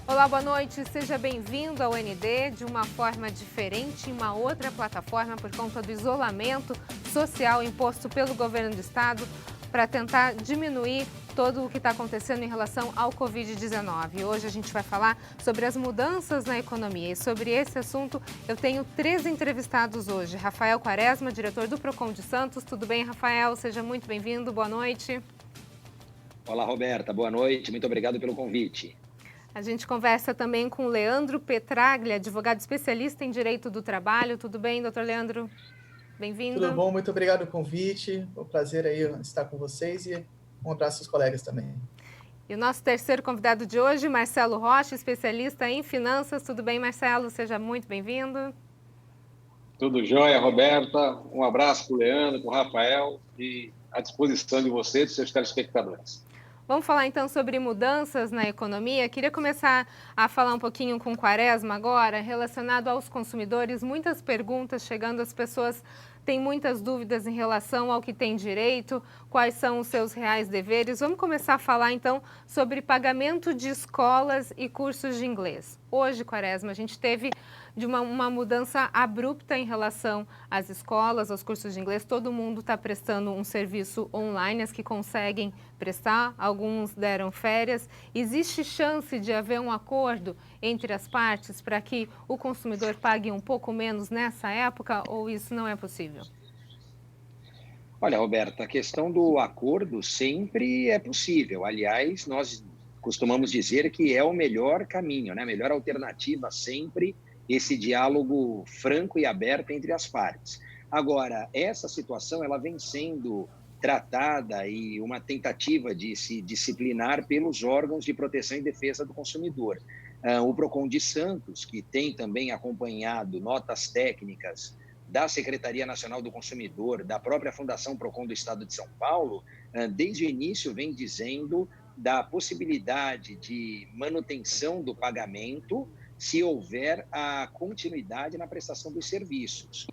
Olá, boa noite. Seja bem-vindo ao ND de uma forma diferente, em uma outra plataforma, por conta do isolamento social imposto pelo governo do estado para tentar diminuir todo o que está acontecendo em relação ao Covid-19. Hoje a gente vai falar sobre as mudanças na economia e sobre esse assunto eu tenho 3 entrevistados hoje. Rafael Quaresma, diretor do Procon de Santos. Tudo bem, Rafael? Seja muito bem-vindo. Boa noite. Olá, Roberta. Boa noite. Muito obrigado pelo convite. A gente conversa também com Leandro Petraglia, advogado especialista em Direito do Trabalho. Tudo bem, doutor Leandro? Tudo Bem-vindo. bom? Muito obrigado pelo convite. É um prazer aí estar com vocês e um abraço aos colegas também. E o nosso terceiro convidado de hoje, Marcelo Rocha, especialista em finanças. Tudo bem, Marcelo? Seja muito bem-vindo. Tudo jóia, Roberta. Um abraço para o Leandro, para o Rafael e à disposição de você e dos seus telespectadores. Vamos falar então sobre mudanças na economia. Queria começar a falar um pouquinho com o Quaresma agora, relacionado aos consumidores. Muitas perguntas chegando, as pessoas têm muitas dúvidas em relação ao que tem direito, quais são os seus reais deveres. Vamos começar a falar então sobre pagamento de escolas e cursos de inglês. Hoje, Quaresma, a gente teve uma mudança abrupta em relação às escolas, aos cursos de inglês. Todo mundo está prestando um serviço online, as que conseguem prestar, alguns deram férias. Existe chance de haver um acordo entre as partes para que o consumidor pague um pouco menos nessa época ou isso não é possível? Olha, Roberta, a questão do acordo sempre é possível. Aliás, nós costumamos dizer que é o melhor caminho, né? A melhor alternativa sempre esse diálogo franco e aberto entre as partes. Agora, essa situação ela vem sendo tratada e uma tentativa de se disciplinar pelos órgãos de proteção e defesa do consumidor. O Procon de Santos, que tem também acompanhado notas técnicas da Secretaria Nacional do Consumidor, da própria Fundação Procon do Estado de São Paulo, desde o início vem dizendo da possibilidade de manutenção do pagamento se houver a continuidade na prestação dos serviços.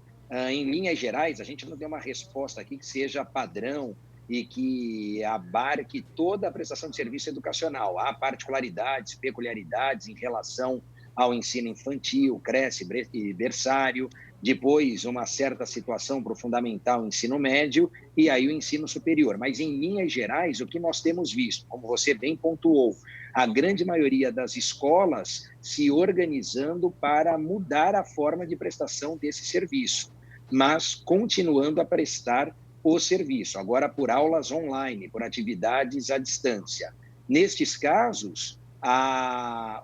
Em linhas gerais, a gente não tem uma resposta aqui que seja padrão e que abarque toda a prestação de serviço educacional. Há particularidades, peculiaridades em relação ao ensino infantil, creche e berçário, depois uma certa situação para o fundamental, ensino médio, e aí o ensino superior. Mas, em linhas gerais, o que nós temos visto, como você bem pontuou, a grande maioria das escolas se organizando para mudar a forma de prestação desse serviço, mas continuando a prestar o serviço, agora por aulas online, por atividades à distância. Nestes casos,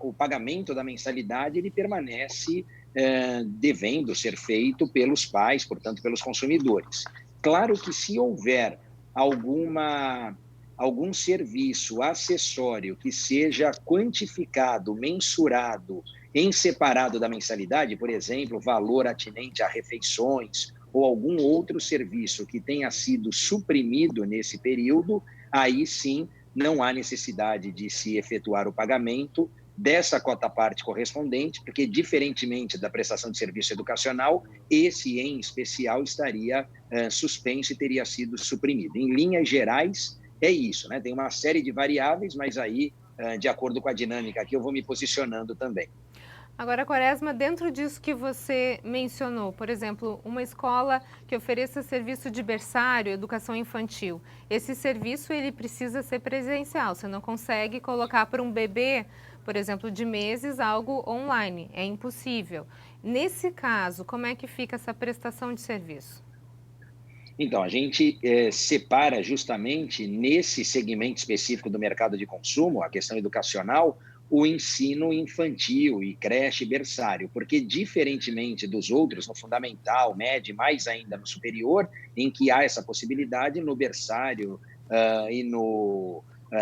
o pagamento da mensalidade ele permanece devendo ser feito pelos pais, portanto, pelos consumidores. Claro que se houver algum serviço acessório que seja quantificado, mensurado, em separado da mensalidade, por exemplo, valor atinente a refeições ou algum outro serviço que tenha sido suprimido nesse período, aí sim não há necessidade de se efetuar o pagamento dessa cota-parte correspondente, porque, diferentemente da prestação de serviço educacional, esse, em especial, estaria suspenso e teria sido suprimido. Em linhas gerais, é isso, né? Tem uma série de variáveis, mas aí, de acordo com a dinâmica aqui, eu vou me posicionando também. Agora, Quaresma, dentro disso que você mencionou, por exemplo, uma escola que ofereça serviço de berçário, educação infantil, esse serviço ele precisa ser presencial, você não consegue colocar para um bebê, por exemplo, de meses, algo online, é impossível. Nesse caso, como é que fica essa prestação de serviço? Então, a gente separa justamente nesse segmento específico do mercado de consumo, a questão educacional, o ensino infantil e creche e berçário, porque diferentemente dos outros, no fundamental, médio, mais ainda no superior, em que há essa possibilidade, no berçário e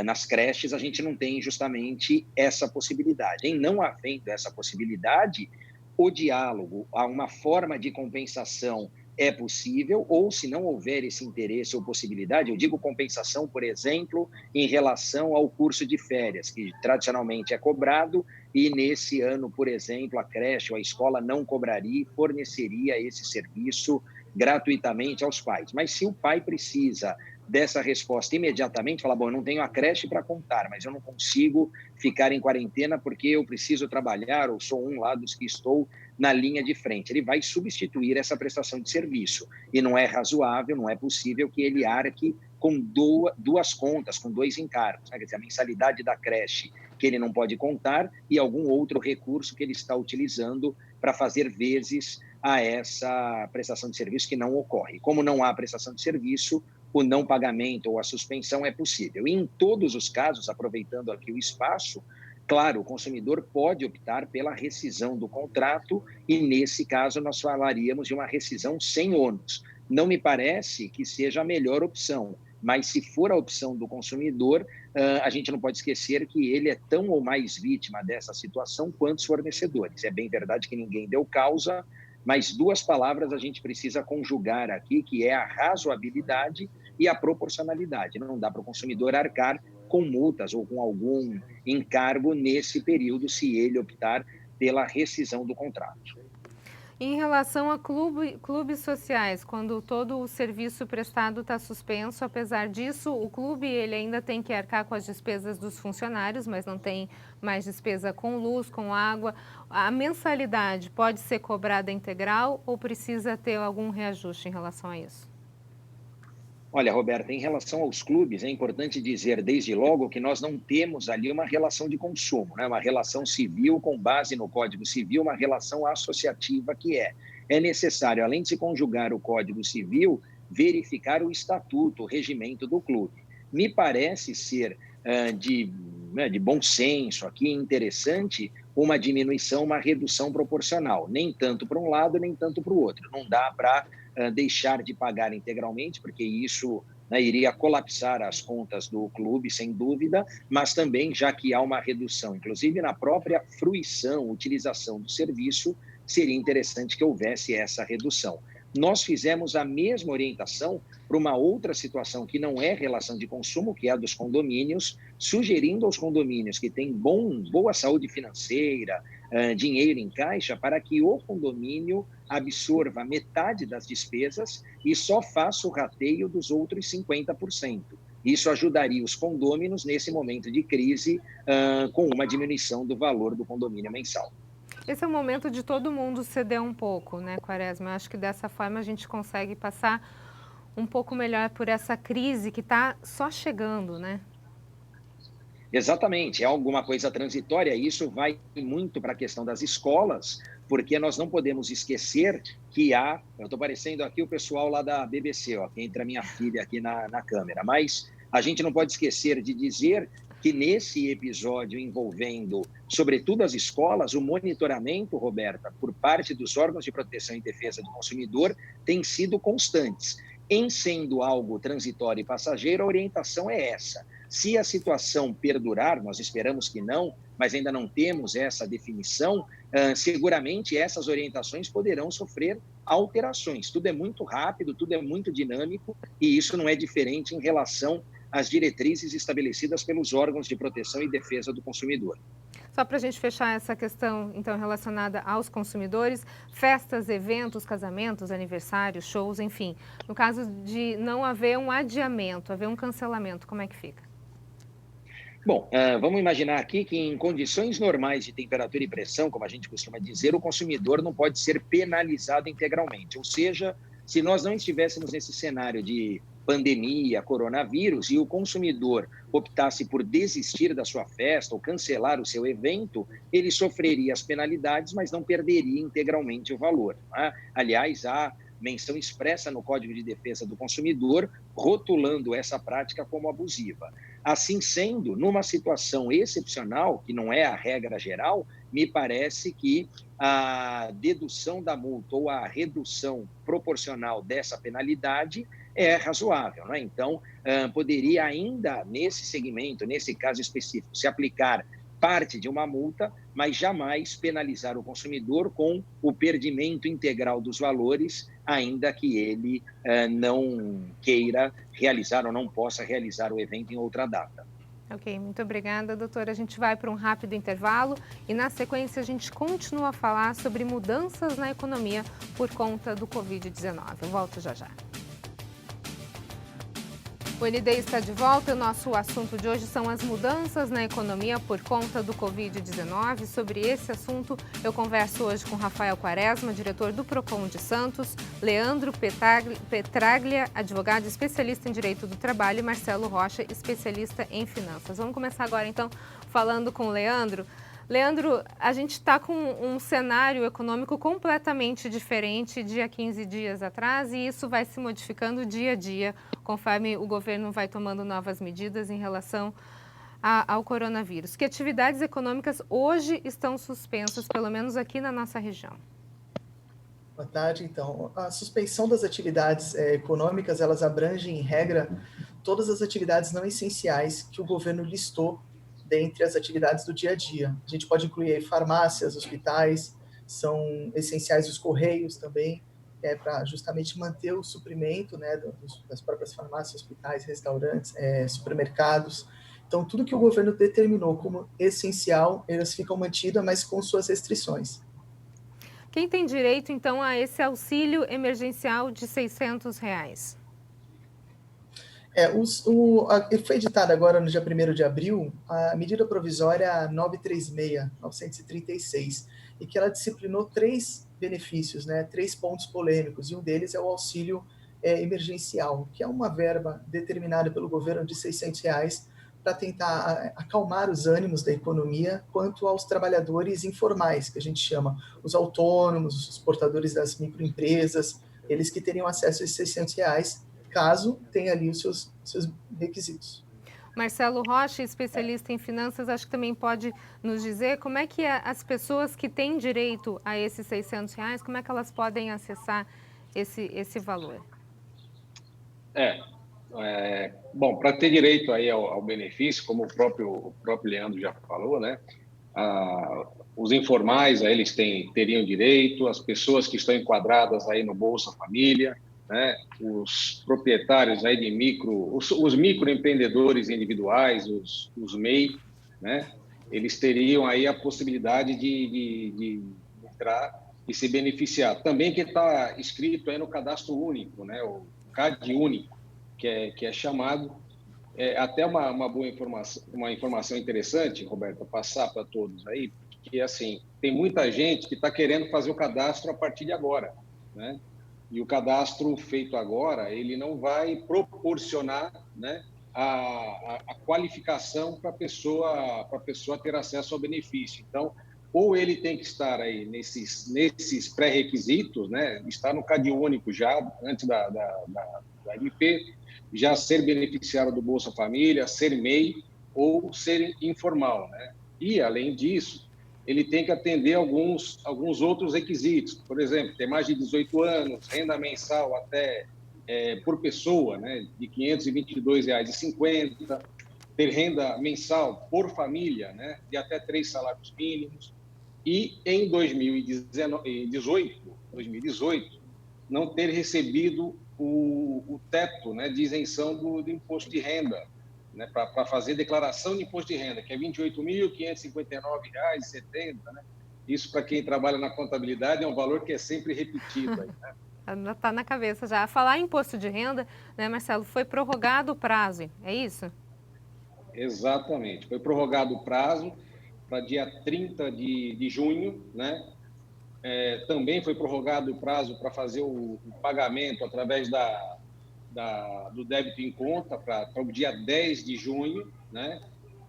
nas creches, a gente não tem justamente essa possibilidade. Em não havendo essa possibilidade, o diálogo, há uma forma de compensação é possível, ou se não houver esse interesse ou possibilidade, eu digo compensação, por exemplo, em relação ao curso de férias, que tradicionalmente é cobrado, e nesse ano, por exemplo, a creche ou a escola não cobraria e forneceria esse serviço gratuitamente aos pais. Mas se o pai precisa dessa resposta imediatamente, falar, bom, eu não tenho a creche para contar, mas eu não consigo ficar em quarentena porque eu preciso trabalhar ou sou um lá dos que estou na linha de frente. Ele vai substituir essa prestação de serviço e não é razoável, não é possível que ele arque com duas contas, com dois encargos, né? Quer dizer, a mensalidade da creche que ele não pode contar e algum outro recurso que ele está utilizando para fazer vezes a essa prestação de serviço que não ocorre. Como não há prestação de serviço, o não pagamento ou a suspensão é possível. E em todos os casos, aproveitando aqui o espaço, claro, o consumidor pode optar pela rescisão do contrato e, nesse caso, nós falaríamos de uma rescisão sem ônus. Não me parece que seja a melhor opção, mas se for a opção do consumidor, a gente não pode esquecer que ele é tão ou mais vítima dessa situação quanto os fornecedores. É bem verdade que ninguém deu causa, mas duas palavras a gente precisa conjugar aqui, que é a razoabilidade e a proporcionalidade. Não dá para o consumidor arcar com multas ou com algum encargo nesse período, se ele optar pela rescisão do contrato. Em relação a clubes sociais, quando todo o serviço prestado está suspenso, apesar disso, o clube ele ainda tem que arcar com as despesas dos funcionários, mas não tem mais despesa com luz, com água. A mensalidade pode ser cobrada integral ou precisa ter algum reajuste em relação a isso? Olha, Roberta, em relação aos clubes, é importante dizer desde logo que nós não temos ali uma relação de consumo, né? Uma relação civil com base no Código Civil, uma relação associativa que é necessário, além de se conjugar o Código Civil, verificar o estatuto, o regimento do clube. Me parece ser de bom senso aqui, interessante, uma diminuição, uma redução proporcional, nem tanto para um lado, nem tanto para o outro. Não dá para deixar de pagar integralmente, porque isso iria colapsar as contas do clube, sem dúvida, mas também, já que há uma redução, inclusive na própria fruição, utilização do serviço, seria interessante que houvesse essa redução. Nós fizemos a mesma orientação para uma outra situação que não é relação de consumo, que é a dos condomínios, sugerindo aos condomínios que têm boa saúde financeira, dinheiro em caixa, para que o condomínio absorva metade das despesas e só faça o rateio dos outros 50%. Isso ajudaria os condôminos nesse momento de crise, com uma diminuição do valor do condomínio mensal. Esse é o momento de todo mundo ceder um pouco, né, Quaresma? Eu acho que dessa forma a gente consegue passar um pouco melhor por essa crise que está só chegando, né? Exatamente, é alguma coisa transitória. Isso vai muito para a questão das escolas, porque nós não podemos esquecer que eu estou parecendo aqui o pessoal lá da BBC, ó, que entra minha filha aqui na câmera, mas a gente não pode esquecer de dizer que nesse episódio envolvendo, sobretudo as escolas, o monitoramento, Roberta, por parte dos órgãos de proteção e defesa do consumidor tem sido constantes. Em sendo algo transitório e passageiro, a orientação é essa. Se a situação perdurar, nós esperamos que não, mas ainda não temos essa definição, seguramente essas orientações poderão sofrer alterações. Tudo é muito rápido, tudo é muito dinâmico e isso não é diferente em relação às diretrizes estabelecidas pelos órgãos de proteção e defesa do consumidor. Só para a gente fechar essa questão, então, relacionada aos consumidores, festas, eventos, casamentos, aniversários, shows, enfim. No caso de não haver um adiamento, haver um cancelamento, como é que fica? Bom, vamos imaginar aqui que em condições normais de temperatura e pressão, como a gente costuma dizer, o consumidor não pode ser penalizado integralmente. Ou seja, se nós não estivéssemos nesse cenário de pandemia, coronavírus, e o consumidor optasse por desistir da sua festa ou cancelar o seu evento, ele sofreria as penalidades, mas não perderia integralmente o valor. Né? Aliás, há menção expressa no Código de Defesa do Consumidor, rotulando essa prática como abusiva. Assim sendo, numa situação excepcional, que não é a regra geral, me parece que a dedução da multa ou a redução proporcional dessa penalidade é razoável, né? Então, poderia ainda, nesse segmento, nesse caso específico, se aplicar parte de uma multa, mas jamais penalizar o consumidor com o perdimento integral dos valores, ainda que ele não queira realizar ou não possa realizar o evento em outra data. Ok, muito obrigada, doutora. A gente vai para um rápido intervalo e, na sequência, a gente continua a falar sobre mudanças na economia por conta do Covid-19. Eu volto já já. O ND está de volta. O nosso assunto de hoje são as mudanças na economia por conta do Covid-19. Sobre esse assunto, eu converso hoje com Rafael Quaresma, diretor do Procon de Santos, Leandro Petraglia, advogado especialista em Direito do Trabalho, e Marcelo Rocha, especialista em Finanças. Vamos começar agora, então, falando com o Leandro. Leandro, a gente está com um cenário econômico completamente diferente de há 15 dias atrás e isso vai se modificando dia a dia, conforme o governo vai tomando novas medidas em relação ao coronavírus. Que atividades econômicas hoje estão suspensas, pelo menos aqui na nossa região? Boa tarde, então. A suspensão das atividades econômicas, elas abrangem, em regra, todas as atividades não essenciais que o governo listou dentre as atividades do dia a dia. A gente pode incluir aí farmácias, hospitais, são essenciais os correios também, para justamente manter o suprimento, né, das próprias farmácias, hospitais, restaurantes, supermercados. Então, tudo que o governo determinou como essencial, elas ficam mantidas, mas com suas restrições. Quem tem direito, então, a esse auxílio emergencial de R$ 600? Foi editada agora no dia 1º de abril a medida provisória 936, e que ela disciplinou 3 benefícios, né, 3 pontos polêmicos, e um deles é o auxílio emergencial, que é uma verba determinada pelo governo de R$ 600 para tentar acalmar os ânimos da economia quanto aos trabalhadores informais, que a gente chama os autônomos, os portadores das microempresas, eles que teriam acesso a esses R$ 600, caso tenha ali os seus requisitos. Marcelo Rocha, especialista em finanças, acho que também pode nos dizer como é que as pessoas que têm direito a esses R$ 600, como é que elas podem acessar esse valor? Bom, para ter direito aí ao benefício, como o próprio Leandro já falou, né? Os informais, aí eles teriam direito, as pessoas que estão enquadradas aí no Bolsa Família, né, os proprietários aí de os microempreendedores individuais, os MEI, né, eles teriam aí a possibilidade de entrar e se beneficiar. Também que está escrito aí no Cadastro Único, né, o CAD Único, que é chamado, até uma boa informação, uma informação interessante, Roberto, passar para todos aí, que assim, tem muita gente que está querendo fazer o cadastro a partir de agora, né? E o cadastro feito agora, ele não vai proporcionar, né, a qualificação para a pessoa ter acesso ao benefício. Então, ou ele tem que estar aí nesses pré-requisitos, né, estar no CAD Único já, antes da MP, já ser beneficiário do Bolsa Família, ser MEI ou ser informal, né? E, além disso, ele tem que atender alguns outros requisitos. Por exemplo, ter mais de 18 anos, renda mensal até por pessoa, né, de R$ 522,50, ter renda mensal por família, né, de até 3 salários mínimos. E em 2018, não ter recebido o teto, né, de isenção do imposto de renda, né, para fazer declaração de imposto de renda, que é R$ 28.559,70, né? Isso, para quem trabalha na contabilidade, é um valor que é sempre repetido. Aí, né? Está na cabeça já. Falar em imposto de renda, né, Marcelo, foi prorrogado o prazo, é isso? Exatamente. Foi prorrogado o prazo para dia 30 de junho, né? Também foi prorrogado o prazo para fazer o pagamento através do débito em conta para o dia 10 de junho, né?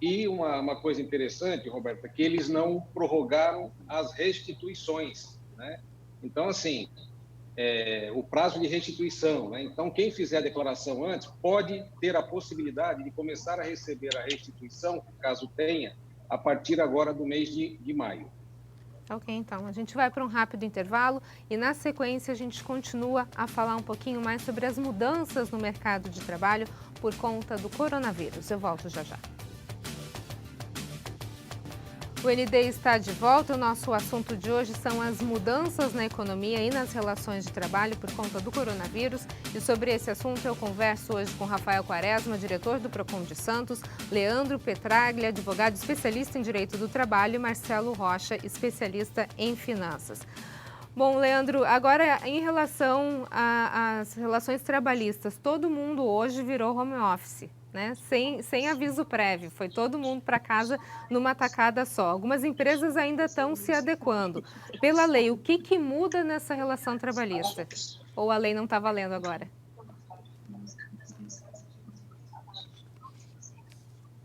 E uma coisa interessante, Roberta, que eles não prorrogaram as restituições, né? Então, assim, o prazo de restituição, né? Então, quem fizer a declaração antes pode ter a possibilidade de começar a receber a restituição, caso tenha, a partir agora do mês de maio. Ok, então, a gente vai para um rápido intervalo e, na sequência, a gente continua a falar um pouquinho mais sobre as mudanças no mercado de trabalho por conta do coronavírus. Eu volto já já. O ND está de volta. O nosso assunto de hoje são as mudanças na economia e nas relações de trabalho por conta do coronavírus. E sobre esse assunto eu converso hoje com Rafael Quaresma, diretor do Procon de Santos, Leandro Petraglia, advogado especialista em Direito do Trabalho, e Marcelo Rocha, especialista em Finanças. Bom, Leandro, agora em relação às relações trabalhistas, todo mundo hoje virou home office, né? Sem aviso prévio, foi todo mundo para casa numa tacada só. Algumas empresas ainda estão se adequando. Pela lei, o que muda nessa relação trabalhista? Ou a lei não está valendo agora?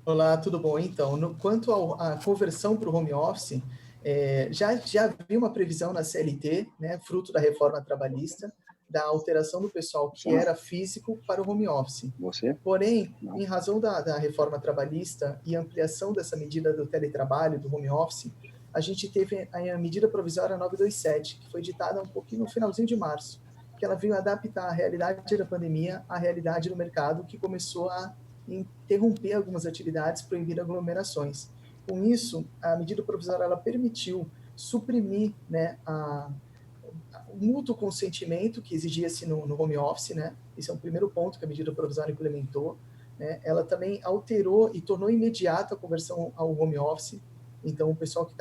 Olá, tudo bom? Então, quanto à conversão para o home office, já havia uma previsão na CLT, né, fruto da reforma trabalhista, da alteração do pessoal que era físico para o home office. Porém, em razão da reforma trabalhista e ampliação dessa medida do teletrabalho, do home office, a gente teve a medida provisória 927, que foi ditada um pouquinho no finalzinho de março, que ela veio adaptar a realidade da pandemia à realidade do mercado, que começou a interromper algumas atividades, proibir aglomerações. Com isso, a medida provisória ela permitiu suprimir, né, o mútuo consentimento que exigia-se no home office, né? Esse é um primeiro ponto que a medida provisória implementou. Né? Ela também alterou e tornou imediata a conversão ao home office. Então, o pessoal que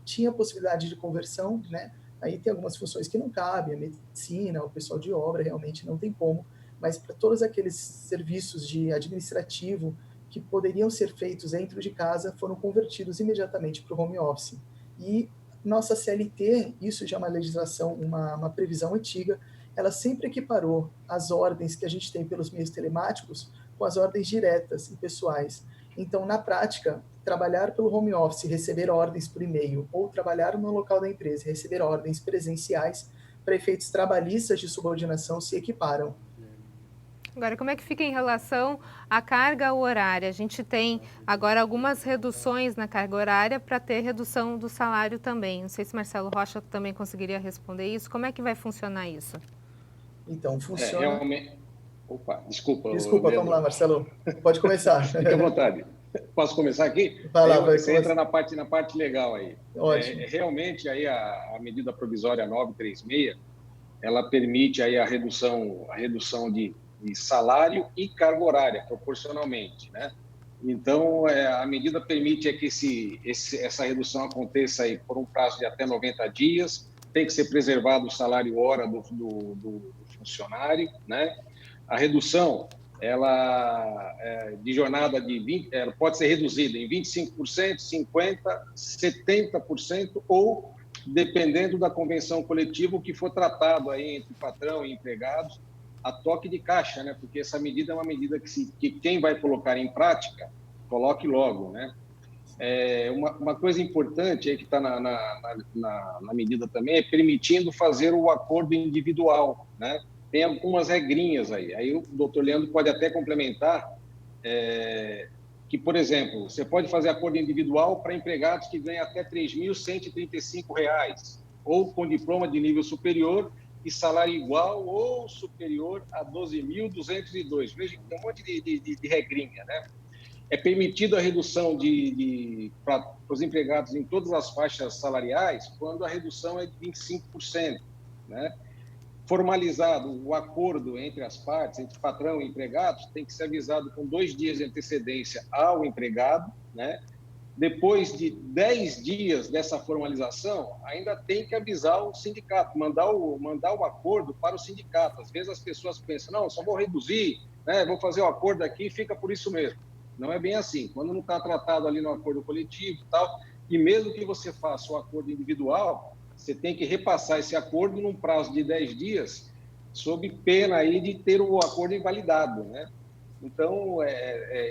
tinha possibilidade de conversão, né? Aí tem algumas funções que não cabem, a medicina, o pessoal de obra realmente não tem como, mas para todos aqueles serviços de administrativo que poderiam ser feitos dentro de casa foram convertidos imediatamente para o home office. E nossa CLT, isso já é uma legislação, uma previsão antiga, ela sempre equiparou as ordens que a gente tem pelos meios telemáticos com as ordens diretas e pessoais. Então, na prática, trabalhar pelo home office, receber ordens por e-mail, ou trabalhar no local da empresa e receber ordens presenciais, para efeitos trabalhistas de subordinação, se equiparam. Agora, como é que fica em relação à carga horária? A gente tem agora algumas reduções na carga horária para ter redução do salário também. Não sei se Marcelo Rocha também conseguiria responder isso. Como é que vai funcionar isso? Então, funciona... Realmente... Opa, desculpa. Desculpa, vamos lá, Marcelo. Pode começar. Fique à vontade. Posso começar aqui? Vai lá, você entra na parte legal aí. Ótimo. Realmente, aí a medida provisória 936, ela permite aí a redução de salário e carga horária, proporcionalmente, né? Então, a medida permite que essa redução aconteça aí por um prazo de até 90 dias, tem que ser preservado o salário hora do funcionário, né? A redução, de jornada de 20, ela pode ser reduzida em 25%, 50%, 70% ou, dependendo da convenção coletiva, o que for tratado aí entre patrão e empregados, a toque de caixa, né? Porque essa medida é uma medida que quem vai colocar em prática, coloque logo, né? Uma coisa importante aí que está na medida também é permitindo fazer o acordo individual, né? Tem algumas regrinhas aí. Aí o doutor Leandro pode até complementar que, por exemplo, você pode fazer acordo individual para empregados que ganham até R$ 3.135, ou com diploma de nível superior e salário igual ou superior a 12.202. Veja, tem um monte de regrinha, né? É permitido a redução para os empregados em todas as faixas salariais quando a redução é de 25%, né? Formalizado o acordo entre as partes, entre patrão e empregados, tem que ser avisado com 2 dias de antecedência ao empregado, né? Depois de 10 dias dessa formalização, ainda tem que avisar o sindicato, mandar o acordo para o sindicato. Às vezes as pessoas pensam, não, só vou reduzir, né? Vou fazer o acordo aqui e fica por isso mesmo. Não é bem assim. Quando não está tratado ali no acordo coletivo e tal, e mesmo que você faça o acordo individual, você tem que repassar esse acordo num prazo de 10 dias, sob pena aí de ter o acordo invalidado, né? Então,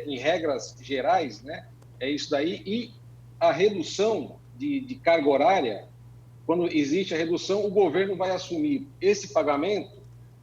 em regras gerais, né? É isso daí. E a redução de carga horária, quando existe a redução, o governo vai assumir esse pagamento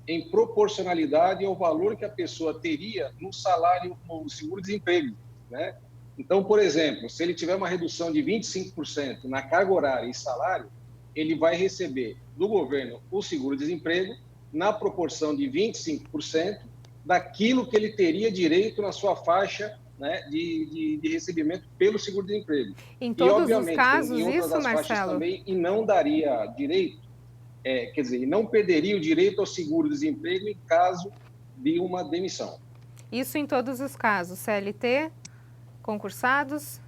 em proporcionalidade ao valor que a pessoa teria no salário, no seguro-desemprego, né? Então, por exemplo, se ele tiver uma redução de 25% na carga horária e salário, ele vai receber do governo o seguro-desemprego na proporção de 25% daquilo que ele teria direito na sua faixa, né, de recebimento pelo seguro-desemprego. Em todos E, os casos, em outras isso, faixas Marcelo? também, e não daria direito, quer dizer, não perderia o direito ao seguro-desemprego em caso de uma demissão. Isso em todos os casos, CLT, concursados,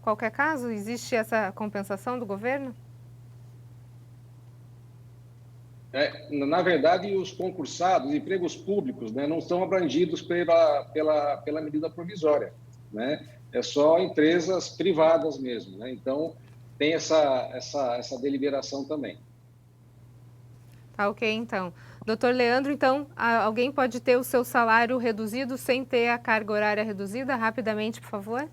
qualquer caso, existe essa compensação do governo? Na verdade, os concursados, empregos públicos, né, não são abrangidos pela medida provisória, né? É só empresas privadas mesmo, né? Então, tem essa deliberação também. Tá ok, então. Doutor Leandro, então, alguém pode ter o seu salário reduzido sem ter a carga horária reduzida? Rapidamente, por favor.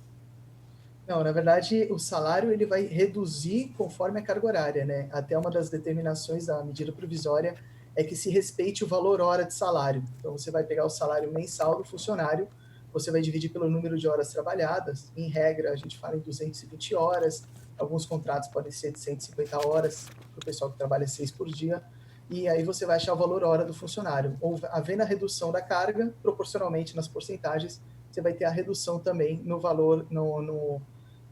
Não, na verdade, o salário ele vai reduzir conforme a carga horária, né? Até uma das determinações da medida provisória é que se respeite o valor hora de salário. Então, você vai pegar o salário mensal do funcionário, você vai dividir pelo número de horas trabalhadas. Em regra, a gente fala em 220 horas. Alguns contratos podem ser de 150 horas, para o pessoal que trabalha 6 por dia. E aí você vai achar o valor hora do funcionário. Ou havendo a redução da carga, proporcionalmente nas porcentagens, você vai ter a redução também no valor, no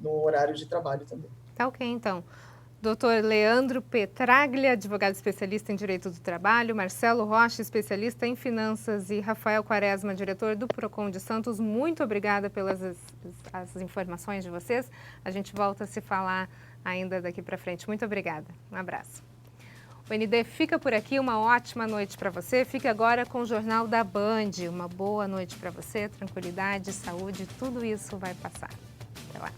horário de trabalho também. Tá ok, então. Doutor Leandro Petraglia, advogado especialista em Direito do Trabalho, Marcelo Rocha, especialista em Finanças, e Rafael Quaresma, diretor do Procon de Santos, muito obrigada pelas as informações de vocês. A gente volta a se falar ainda daqui para frente. Muito obrigada. Um abraço. O ND fica por aqui, uma ótima noite para você. Fique agora com o Jornal da Band. Uma boa noite para você, tranquilidade, saúde, tudo isso vai passar. Até lá.